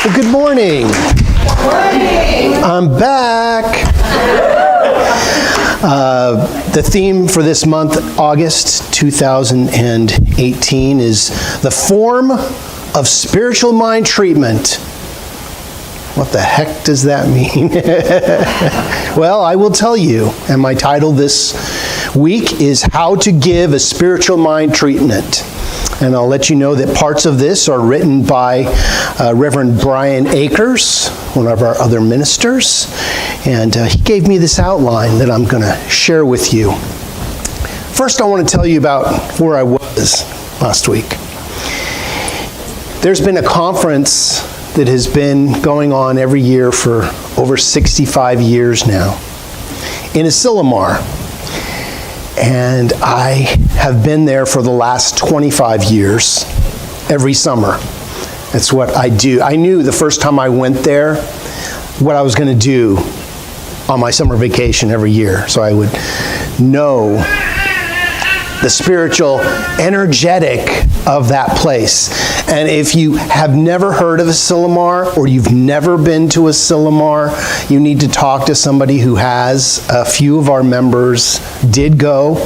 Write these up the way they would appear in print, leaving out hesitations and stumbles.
Well, good morning. Good morning. I'm back. The theme for this month, August 2018, is the form of spiritual mind treatment. What the heck does that mean? Well, I will tell you, and my title this week is How to Give a Spiritual Mind Treatment. And I'll let you know that parts of this are written by Reverend Brian Akers, one of our other ministers. And he gave me this outline that I'm going to share with you. First, I want to tell you about where I was last week. There's been a conference that has been going on every year for over 65 years now in Asilomar. And I have been there for the last 25 years, every summer. That's what I do. I knew the first time I went there what I was going to do on my summer vacation every year. So I would know the spiritual energetic of that place. And if you have never heard of Asilomar or you've never been to Asilomar, you need to talk to somebody who has. A few of our members did go,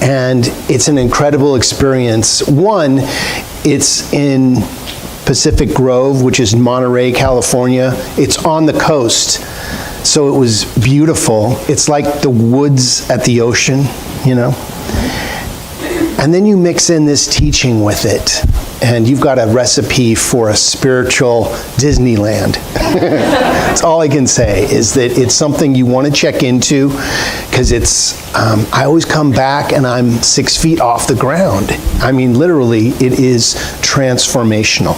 and it's an incredible experience. One, it's in Pacific Grove, which is Monterey, California. It's on the coast, so it was beautiful. It's like the woods at the ocean, you know. And then you mix in this teaching with it, and you've got a recipe for a spiritual Disneyland. That's all I can say, is that it's something you want to check into, because it's, I always come back and I'm 6 feet off the ground. I mean, literally, it is transformational.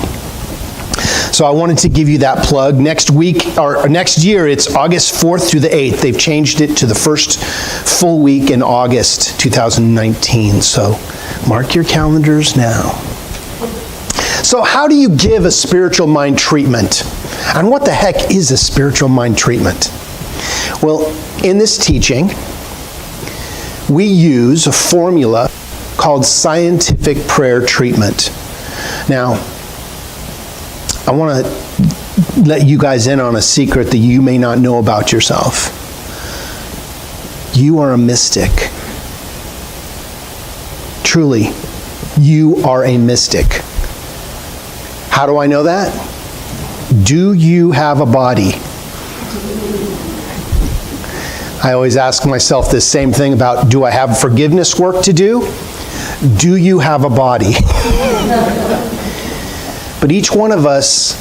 So I wanted to give you that plug. Next week, or next year, it's August 4th through the 8th. They've changed it to the first full week in August 2019. So mark your calendars now. So how do you give a spiritual mind treatment? And what the heck is a spiritual mind treatment? Well, in this teaching, we use a formula called scientific prayer treatment. Now, I want to let you guys in on a secret that you may not know about yourself. You are a mystic. Truly, you are a mystic. How do I know that? Do you have a body? I always ask myself this same thing about, do I have forgiveness work to do? Do you have a body? But each one of us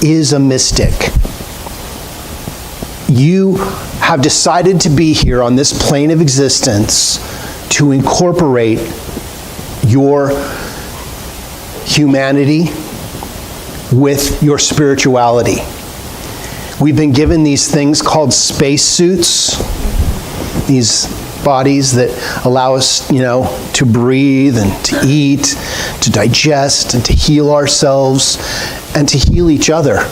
is a mystic. You have decided to be here on this plane of existence to incorporate your humanity with your spirituality. We've been given these things called spacesuits, these bodies that allow us, to breathe and to eat, to digest and to heal ourselves and to heal each other.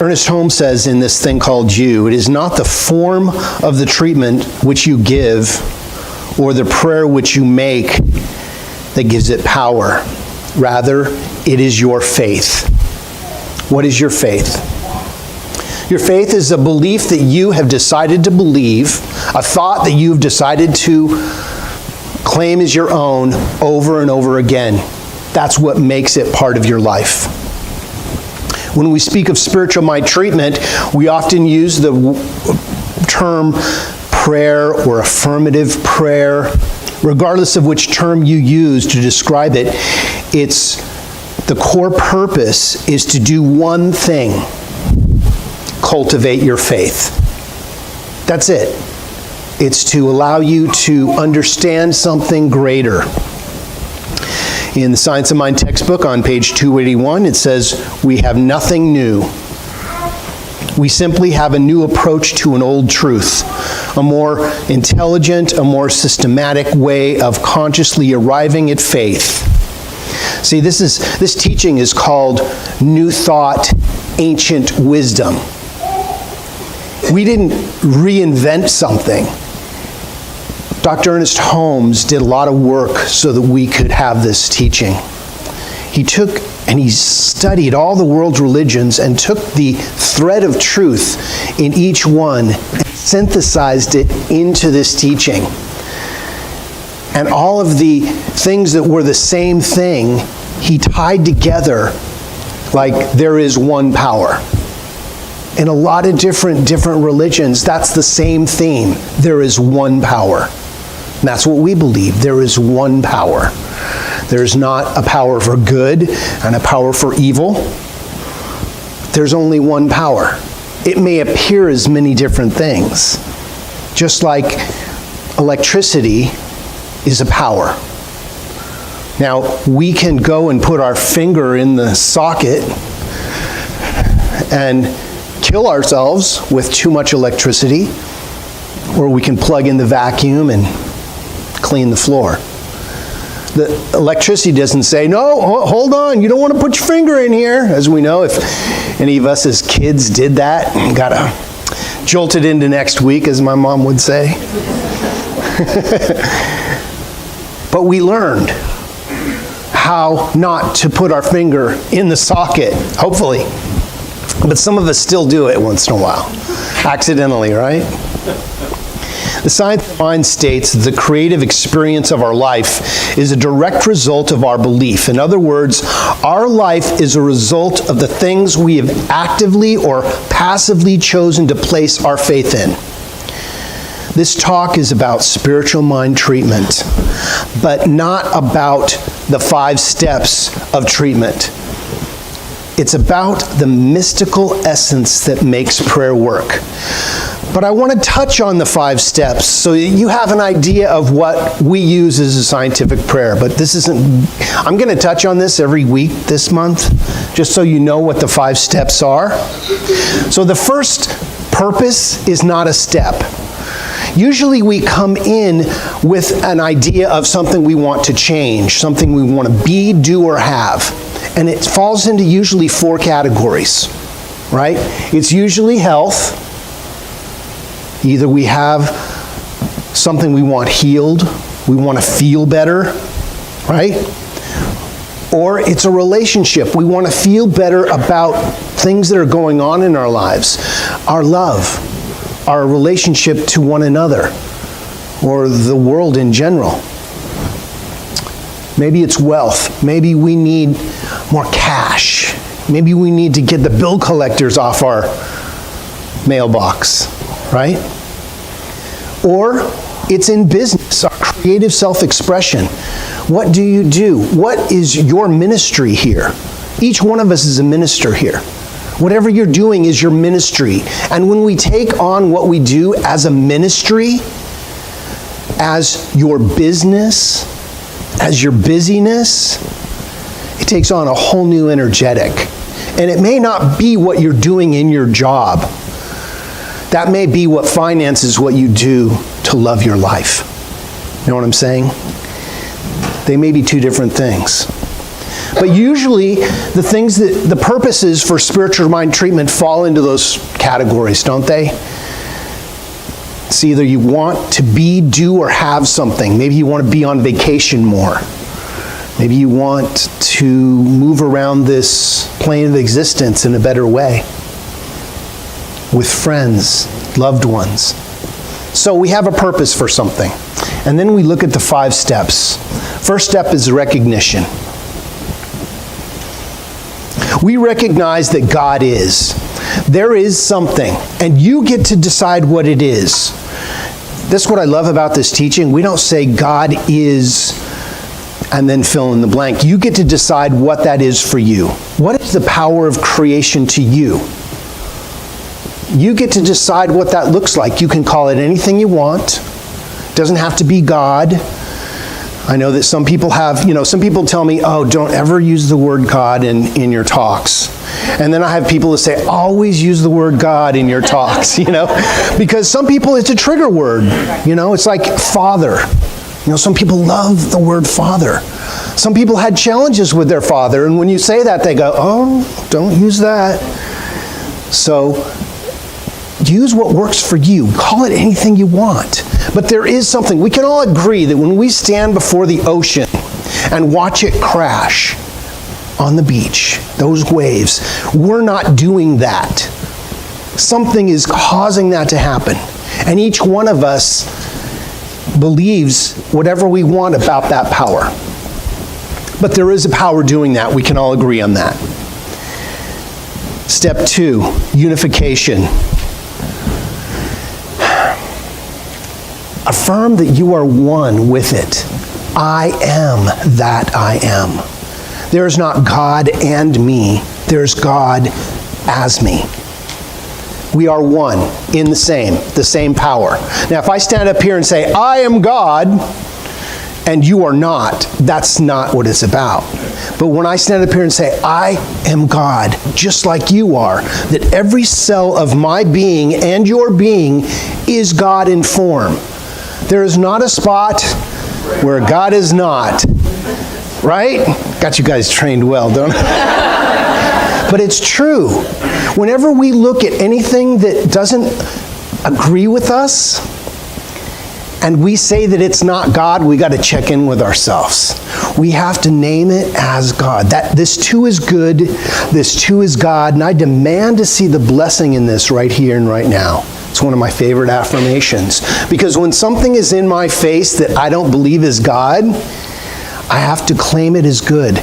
Ernest Holmes says in this thing called You, it is not the form of the treatment which you give or the prayer which you make that gives it power. Rather, it is your faith. What is your faith? Your faith is a belief that you have decided to believe, a thought that you've decided to claim as your own over and over again. That's what makes it part of your life. When we speak of spiritual mind treatment, we often use the term prayer or affirmative prayer. Regardless of which term you use to describe it, the core purpose is to do one thing: cultivate your faith. That's it. It's to allow you to understand something greater. In the Science of Mind textbook on page 281, it says, we have nothing new. We simply have a new approach to an old truth, a more intelligent, a more systematic way of consciously arriving at faith. See, this teaching is called New Thought, Ancient Wisdom. We didn't reinvent something. Dr. Ernest Holmes did a lot of work so that we could have this teaching. He took and he studied all the world's religions and took the thread of truth in each one and synthesized it into this teaching. And all of the things that were the same thing, he tied together like there is one power. In a lot of different religions, that's the same theme. There is one power. And that's what we believe. There is one power. There's not a power for good and a power for evil. There's only one power. It may appear as many different things. Just like electricity is a power. Now, we can go and put our finger in the socket and kill ourselves with too much electricity, or we can plug in the vacuum and clean the floor. The electricity doesn't say, no, hold on, you don't want to put your finger in here. As we know, if any of us as kids did that, got jolted into next week, as my mom would say. But we learned how not to put our finger in the socket, hopefully. But some of us still do it once in a while, accidentally, right? The science of mind states that the creative experience of our life is a direct result of our belief. In other words, our life is a result of the things we have actively or passively chosen to place our faith in. This talk is about spiritual mind treatment, but not about the 5 steps of treatment. It's about the mystical essence that makes prayer work. But I want to touch on the 5 steps so you have an idea of what we use as a scientific prayer. But this isn't, I'm going to touch on this every week this month, just so you know what the 5 steps are. So the first purpose is not a step. Usually we come in with an idea of something we want to change, something we want to be, do, or have. And it falls into usually 4 categories, right? It's usually health. Either we have something we want healed, we want to feel better, right? Or it's a relationship. We want to feel better about things that are going on in our lives. Our love, our relationship to one another, or the world in general. Maybe it's wealth. Maybe we need more cash. Maybe we need to get the bill collectors off our mailbox, right? Or it's in business, our creative self-expression. What do you do? What is your ministry here? Each one of us is a minister here. Whatever you're doing is your ministry. And when we take on what we do as a ministry, as your business, as your busyness, it takes on a whole new energetic. And it may not be what you're doing in your job. That may be what finances what you do to love your life. You know what I'm saying? They may be 2 different things. But usually, the purposes for spiritual mind treatment fall into those categories, don't they? It's either you want to be, do, or have something. Maybe you want to be on vacation more. Maybe you want to move around this plane of existence in a better way. With friends, loved ones. So we have a purpose for something. And then we look at the 5 steps. First step is recognition. We recognize that God is. There is something, and you get to decide what it is. This is what I love about this teaching. We don't say God is, and then fill in the blank. You get to decide what that is for you. What is the power of creation to you? You get to decide what that looks like. You can call it anything you want. It doesn't have to be God. I know that some people have, some people tell me, oh, don't ever use the word God in your talks. And then I have people that say, always use the word God in your talks, because some people, it's a trigger word. It's like father. Some people love the word father. Some people had challenges with their father, and when you say that, they go, oh, don't use that. So use what works for you. Call it anything you want. But there is something, we can all agree that when we stand before the ocean and watch it crash on the beach, those waves, we're not doing that. Something is causing that to happen. And each one of us believes whatever we want about that power. But there is a power doing that. We can all agree on that. Step 2, unification. Affirm that you are one with it. I am that I am. There is not God and me. There is God as me. We are one in the same power. Now, if I stand up here and say, I am God, and you are not, that's not what it's about. But when I stand up here and say, I am God, just like you are, that every cell of my being and your being is God in form. There is not a spot where God is not. Right? Got you guys trained well, don't I? But it's true. Whenever we look at anything that doesn't agree with us, and we say that it's not God, we got to check in with ourselves. We have to name it as God. That this too is good, this too is God, and I demand to see the blessing in this right here and right now. It's one of my favorite affirmations. Because when something is in my face that I don't believe is God, I have to claim it as good.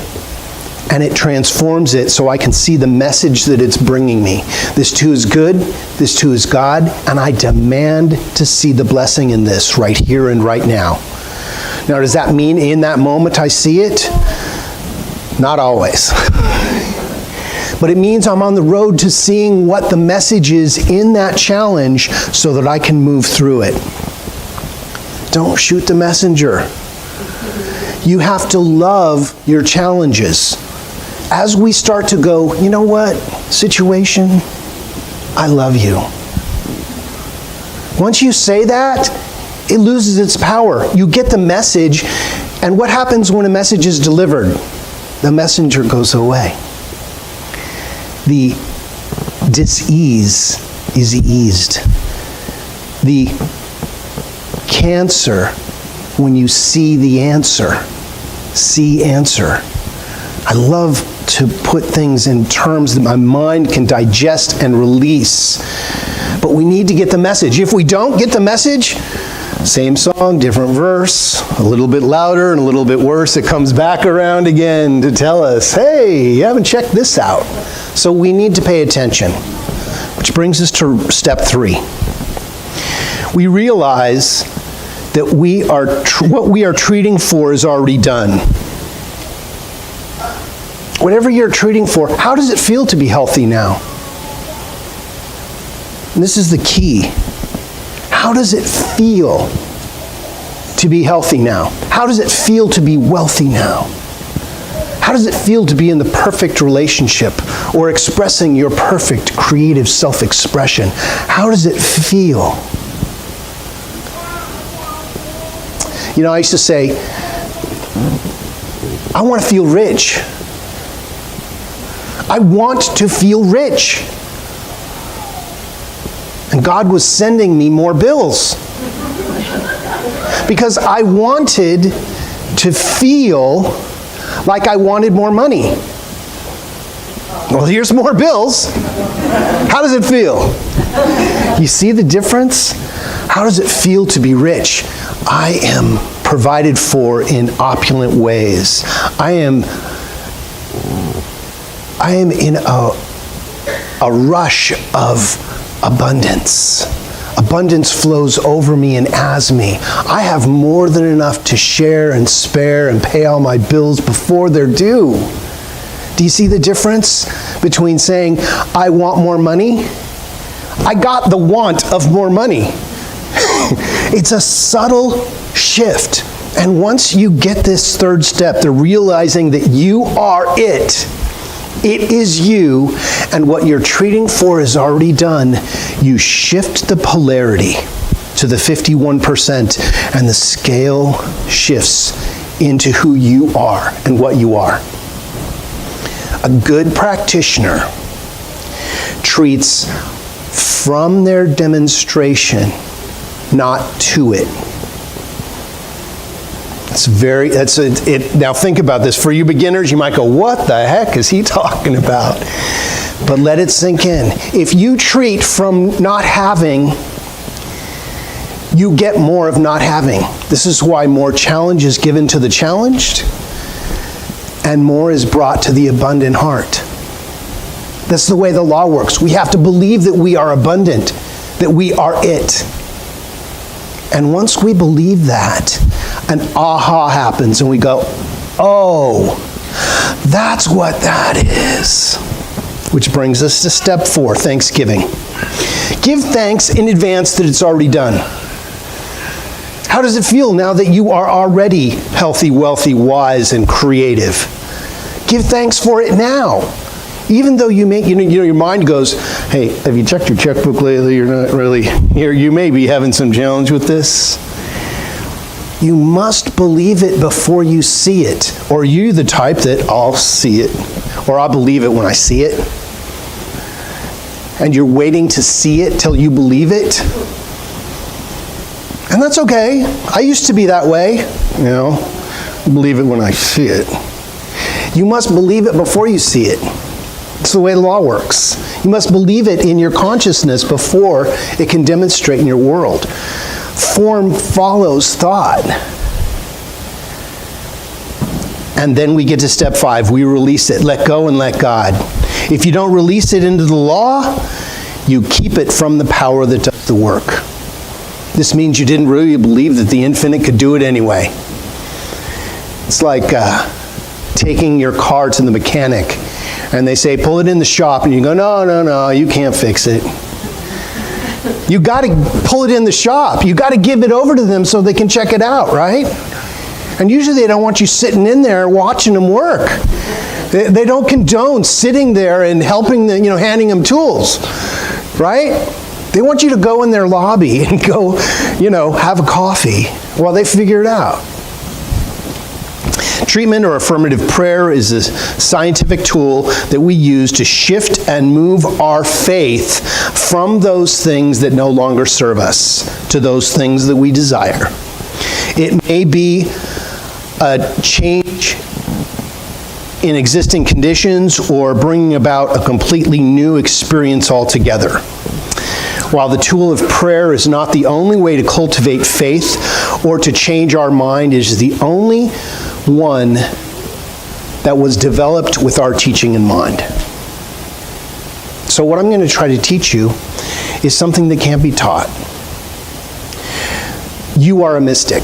And it transforms it so I can see the message that it's bringing me. This too is good, this too is God, and I demand to see the blessing in this right here and right now. Now, does that mean in that moment I see it? Not always. But it means I'm on the road to seeing what the message is in that challenge so that I can move through it. Don't shoot the messenger. You have to love your challenges. As we start to go, you know what, situation, I love you. Once you say that, it loses its power. You get the message, and what happens when a message is delivered? The messenger goes away. The dis-ease is eased. The cancer, when you see the answer, see answer. I love to put things in terms that my mind can digest and release. But we need to get the message. If we don't get the message, same song, different verse, a little bit louder and a little bit worse, it comes back around again to tell us, hey, you haven't checked this out. So we need to pay attention. Which brings us to step 3. We realize that what we are treating for is already done. Whatever you're treating for, how does it feel to be healthy now? And this is the key. How does it feel to be healthy now? How does it feel to be wealthy now? How does it feel to be in the perfect relationship or expressing your perfect creative self-expression? How does it feel? You know, I used to say, I want to feel rich. I want to feel rich. And God was sending me more bills. Because I wanted to feel like I wanted more money. Well, here's more bills. How does it feel? You see the difference? How does it feel to be rich? I am provided for in opulent ways. I am in a rush of abundance. Abundance flows over me and as me. I have more than enough to share and spare and pay all my bills before they're due. Do you see the difference between saying, I want more money? I got the want of more money. It's a subtle shift. And once you get this third step, the realizing that you are it. It is you, and what you're treating for is already done. You shift the polarity to the 51%, and the scale shifts into who you are and what you are. A good practitioner treats from their demonstration not to it. Now think about this. For you beginners, you might go, what the heck is he talking about? But let it sink in. If you treat from not having, you get more of not having. This is why more challenge is given to the challenged, and more is brought to the abundant heart. That's the way the law works. We have to believe that we are abundant, that we are it. And once we believe that, an aha happens and we go, oh, that's what that is. Which brings us to step 4, Thanksgiving. Give thanks in advance that it's already done. How does it feel now that you are already healthy, wealthy, wise, and creative? Give thanks for it now. Even though you make, your mind goes, hey, have you checked your checkbook lately? You're not really here. You may be having some challenge with this. You must believe it before you see it. Or you're the type that I'll see it, or I'll believe it when I see it. And you're waiting to see it till you believe it. And that's okay. I used to be that way. Believe it when I see it. You must believe it before you see it. It's the way the law works. You must believe it in your consciousness before it can demonstrate in your world. Form follows thought. And then we get to step 5. We release it. Let go and let God. If you don't release it into the law, you keep it from the power that does the work. This means you didn't really believe that the infinite could do it anyway. It's like taking your car to the mechanic and they say, pull it in the shop, and you go, no, you can't fix it. You got to pull it in the shop. You got to give it over to them so they can check it out, right? And usually they don't want you sitting in there watching them work. They don't condone sitting there and helping them, handing them tools, right? They want you to go in their lobby and go, have a coffee while they figure it out. Treatment or affirmative prayer is a scientific tool that we use to shift and move our faith from those things that no longer serve us to those things that we desire. It may be a change in existing conditions or bringing about a completely new experience altogether. While the tool of prayer is not the only way to cultivate faith or to change our mind, it is the only one that was developed with our teaching in mind. So what I'm going to try to teach you is something that can't be taught. You are a mystic.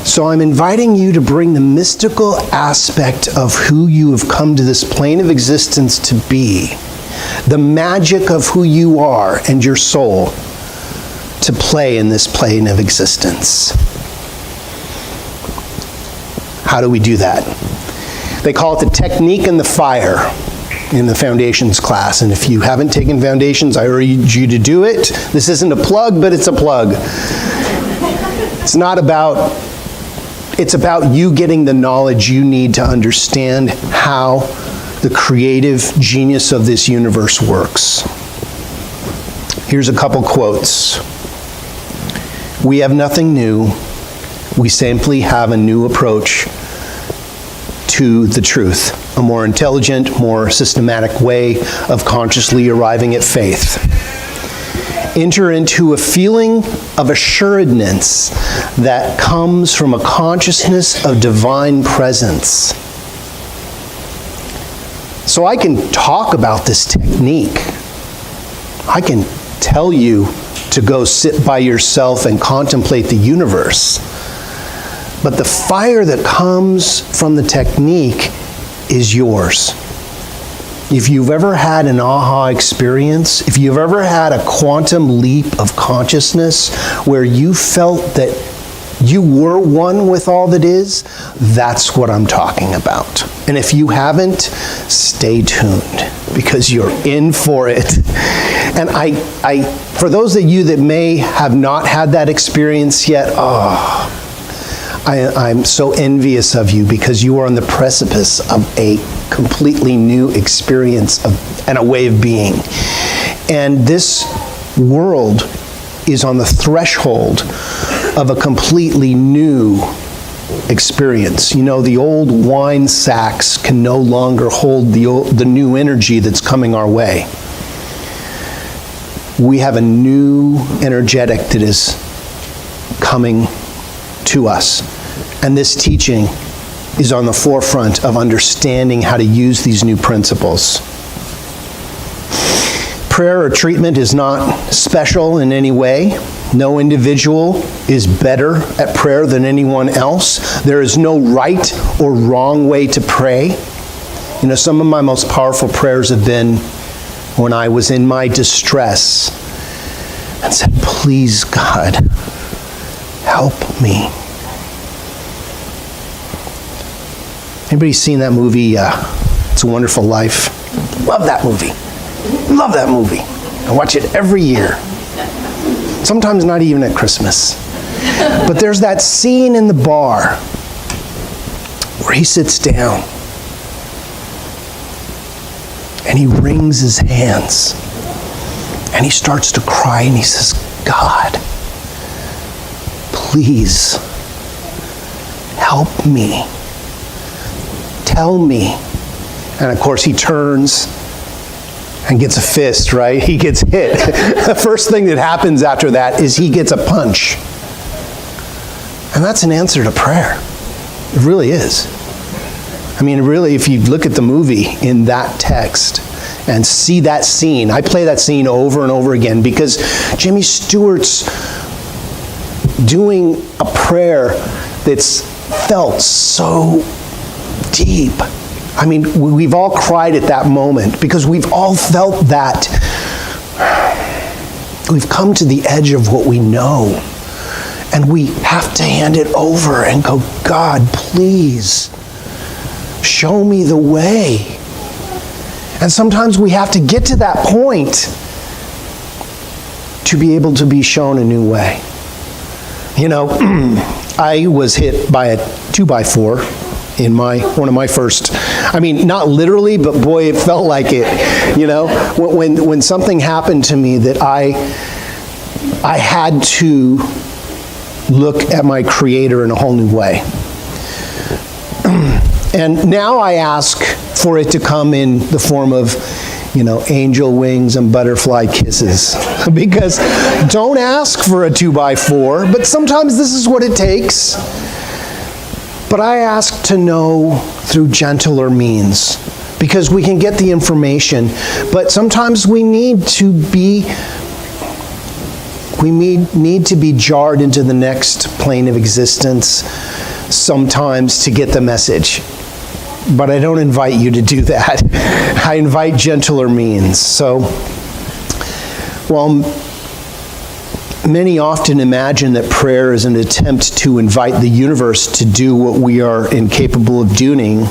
So I'm inviting you to bring the mystical aspect of who you have come to this plane of existence to be, the magic of who you are and your soul, to play in this plane of existence. How do we do that? They call it the technique and the fire in the foundations class. And if you haven't taken foundations, I urge you to do it. This isn't a plug, but it's a plug. It's about you getting the knowledge you need to understand how the creative genius of this universe works. Here's a couple quotes. We have nothing new. We simply have a new approach to the truth, a more intelligent, more systematic way of consciously arriving at faith. Enter into a feeling of assuredness that comes from a consciousness of divine presence. So I can talk about this technique. I can tell you to go sit by yourself and contemplate the universe. But the fire that comes from the technique is yours. If you've ever had an aha experience, if you've ever had a quantum leap of consciousness where you felt that you were one with all that is, that's what I'm talking about. And if you haven't, stay tuned, because you're in for it. And I for those of you that may have not had that experience yet, I'm so envious of you, because you are on the precipice of a completely new experience and a way of being. And this world is on the threshold of a completely new experience. You know, the old wine sacks can no longer hold the new energy that's coming our way. We have a new energetic that is coming to us. And this teaching is on the forefront of understanding how to use these new principles. Prayer or treatment is not special in any way. No individual is better at prayer than anyone else. There is no right or wrong way to pray. You know, some of my most powerful prayers have been when I was in my distress and said, please, God, help me. Anybody seen that movie, It's a Wonderful Life? Love that movie. Love that movie. I watch it every year. Sometimes not even at Christmas. But there's that scene in the bar where he sits down and he wrings his hands and he starts to cry and he says, God, please help me. Tell me. And of course he turns and gets a fist, right? He gets hit. The first thing that happens after that is he gets a punch. And that's an answer to prayer. It really is. I mean, really, if you look at the movie in that text and see that scene, I play that scene over and over again because Jimmy Stewart's doing a prayer that's felt so deep. I mean, we've all cried at that moment because we've all felt that. We've come to the edge of what we know, and we have to hand it over and go, God, please, show me the way. And sometimes we have to get to that point to be able to be shown a new way. You know, I was hit by a 2x4 in one of my first, I mean, not literally, but boy, it felt like it. You know, when something happened to me that I had to look at my Creator in a whole new way. And now I ask for it to come in the form of, you know, angel wings and butterfly kisses. Because don't ask for a 2x4, but sometimes this is what it takes. But I ask to know through gentler means, because we can get the information, but sometimes we need to be jarred into the next plane of existence sometimes to get the message. But I don't invite you to do that. I invite gentler means. So, well, many often imagine that prayer is an attempt to invite the universe to do what we are incapable of doing.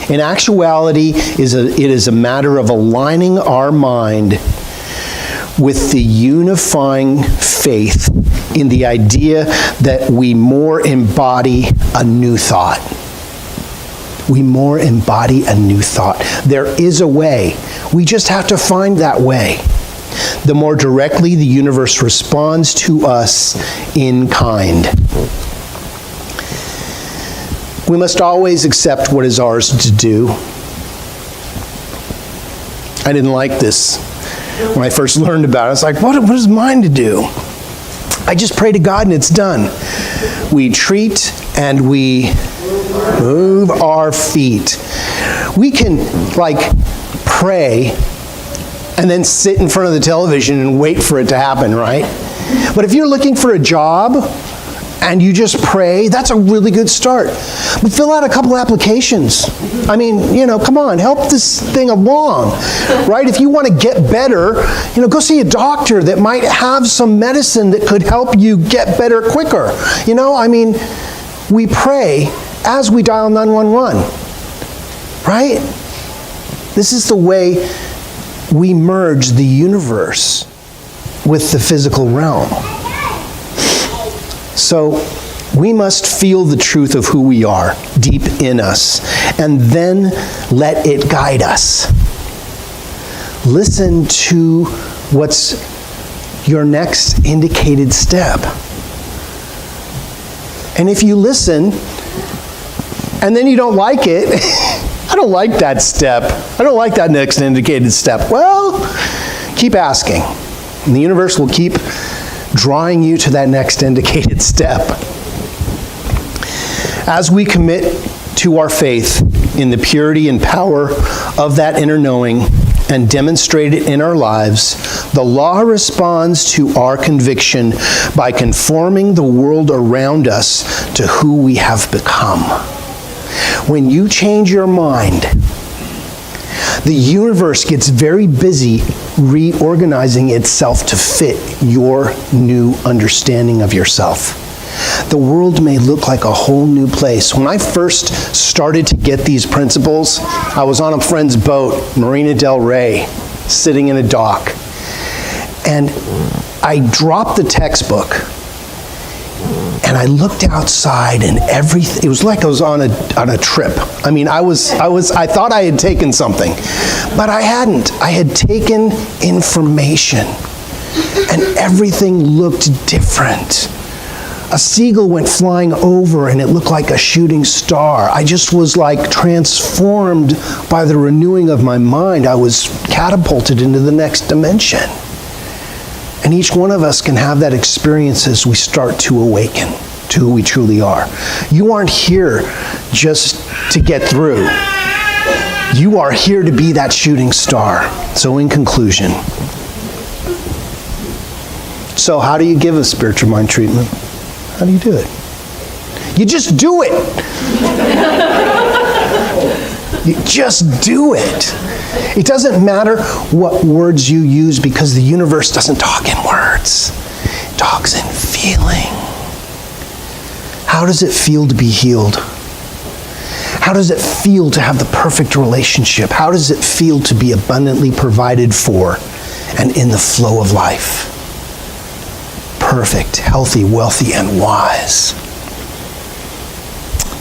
In actuality, it is a matter of aligning our mind with the unifying faith in the idea that we more embody a new thought. We more embody a new thought. There is a way. We just have to find that way. The more directly the universe responds to us in kind. We must always accept what is ours to do. I didn't like this when I first learned about it. I was like, what is mine to do? I just pray to God and it's done. We treat and we move our feet. We can, pray and then sit in front of the television and wait for it to happen, right? But if you're looking for a job and you just pray, that's a really good start. But fill out a couple applications. I mean, come on, help this thing along, right? If you want to get better, go see a doctor that might have some medicine that could help you get better quicker. We pray as we dial 911, right? This is the way we merge the universe with the physical realm. So we must feel the truth of who we are deep in us and then let it guide us. Listen to what's your next indicated step. And if you listen, and then you don't like it, I don't like that step. I don't like that next indicated step. Well, keep asking. And the universe will keep drawing you to that next indicated step. As we commit to our faith in the purity and power of that inner knowing and demonstrate it in our lives, the law responds to our conviction by conforming the world around us to who we have become. When you change your mind, the universe gets very busy reorganizing itself to fit your new understanding of yourself. The world may look like a whole new place. When I first started to get these principles, I was on a friend's boat, Marina Del Rey, sitting in a dock. And I dropped the textbook, and I looked outside, and everything, it was like I was on a trip. I mean, I thought I had taken something, but I hadn't. I had taken information, and everything looked different. A seagull went flying over, and it looked like a shooting star. I just was like transformed by the renewing of my mind. I was catapulted into the next dimension. And each one of us can have that experience as we start to awaken to who we truly are. You aren't here just to get through. You are here to be that shooting star. So in conclusion, so how do you give a spiritual mind treatment? How do you do it? You just do it. You just do it. It doesn't matter what words you use, because the universe doesn't talk in words. It talks in feeling. How does it feel to be healed? How does it feel to have the perfect relationship? How does it feel to be abundantly provided for and in the flow of life? Perfect, healthy, wealthy, and wise.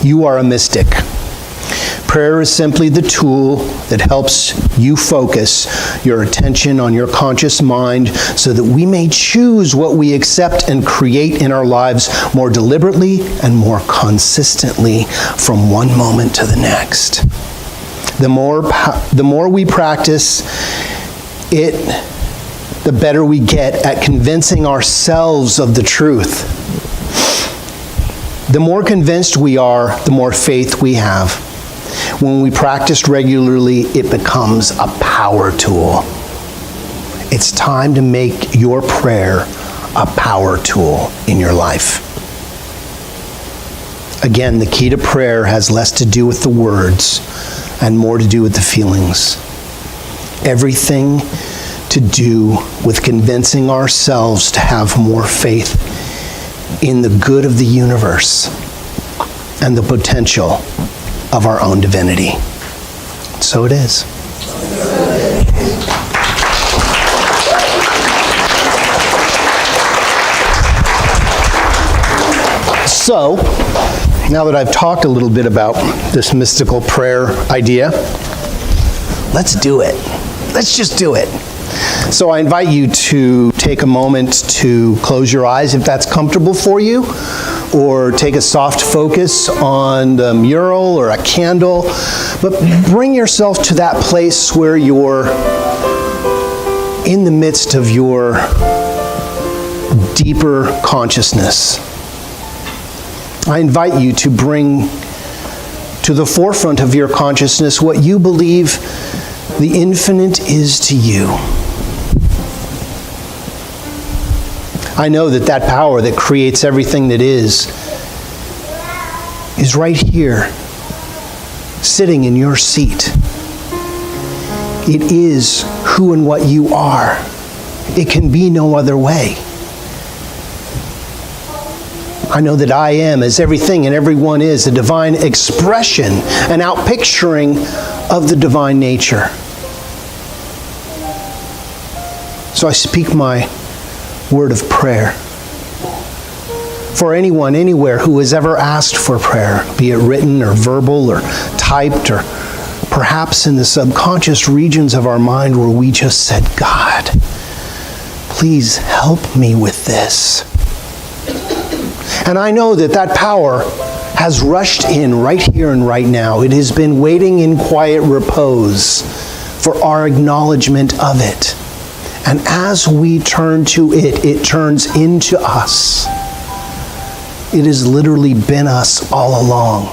You are a mystic. Prayer is simply the tool that helps you focus your attention on your conscious mind so that we may choose what we accept and create in our lives more deliberately and more consistently from one moment to the next. The more we practice it, the better we get at convincing ourselves of the truth. The more convinced we are, the more faith we have. When we practice regularly, it becomes a power tool. It's time to make your prayer a power tool in your life. Again, the key to prayer has less to do with the words and more to do with the feelings. Everything to do with convincing ourselves to have more faith in the good of the universe and the potential of our own divinity. So it is. So, now that I've talked a little bit about this mystical prayer idea, let's do it. Let's just do it. So I invite you to take a moment to close your eyes if that's comfortable for you, or take a soft focus on the mural or a candle, but bring yourself to that place where you're in the midst of your deeper consciousness. I invite you to bring to the forefront of your consciousness what you believe the infinite is to you. I know that power that creates everything that is right here, sitting in your seat. It is who and what you are. It can be no other way. I know that I am, as everything and everyone is, a divine expression, an outpicturing of the divine nature. So I speak my word of prayer for anyone, anywhere who has ever asked for prayer, be it written or verbal or typed, or perhaps in the subconscious regions of our mind where we just said, God, Please help me with this. And I know that that power has rushed in right here and right now. It has been waiting in quiet repose for our acknowledgement of it. And as we turn to it, it turns into us. It has literally been us all along.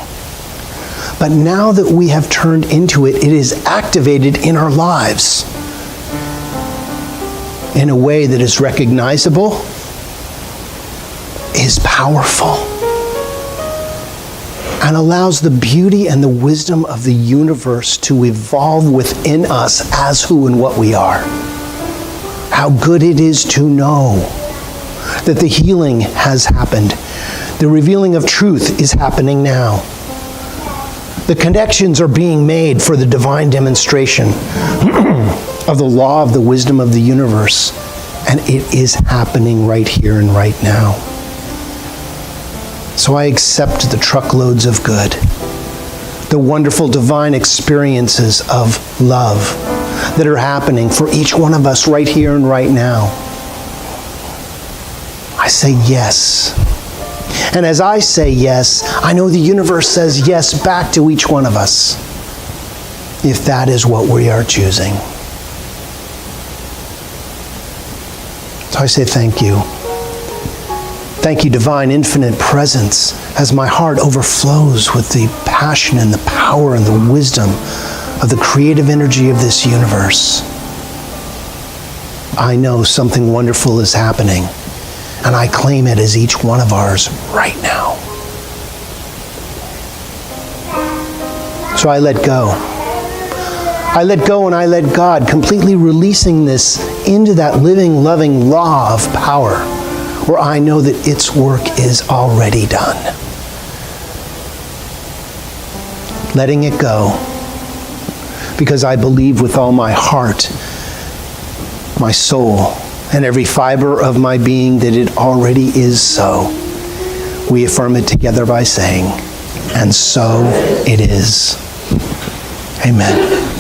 But now that we have turned into it, it is activated in our lives in a way that is recognizable, is powerful, and allows the beauty and the wisdom of the universe to evolve within us as who and what we are. How good it is to know that the healing has happened. The revealing of truth is happening now. The connections are being made for the divine demonstration of the law of the wisdom of the universe, and it is happening right here and right now. So I accept the truckloads of good, the wonderful divine experiences of love that are happening for each one of us right here and right now. I say yes. And as I say yes, I know the universe says yes back to each one of us, if that is what we are choosing. So I say thank you. Thank you, divine infinite presence, as my heart overflows with the passion and the power and the wisdom of the creative energy of this universe. I know something wonderful is happening, and I claim it as each one of ours right now. So I let go. I let go and I let God, completely releasing this into that living, loving law of power, where I know that its work is already done. Letting it go, because I believe with all my heart, my soul, and every fiber of my being that it already is so. We affirm it together by saying, and so it is. Amen.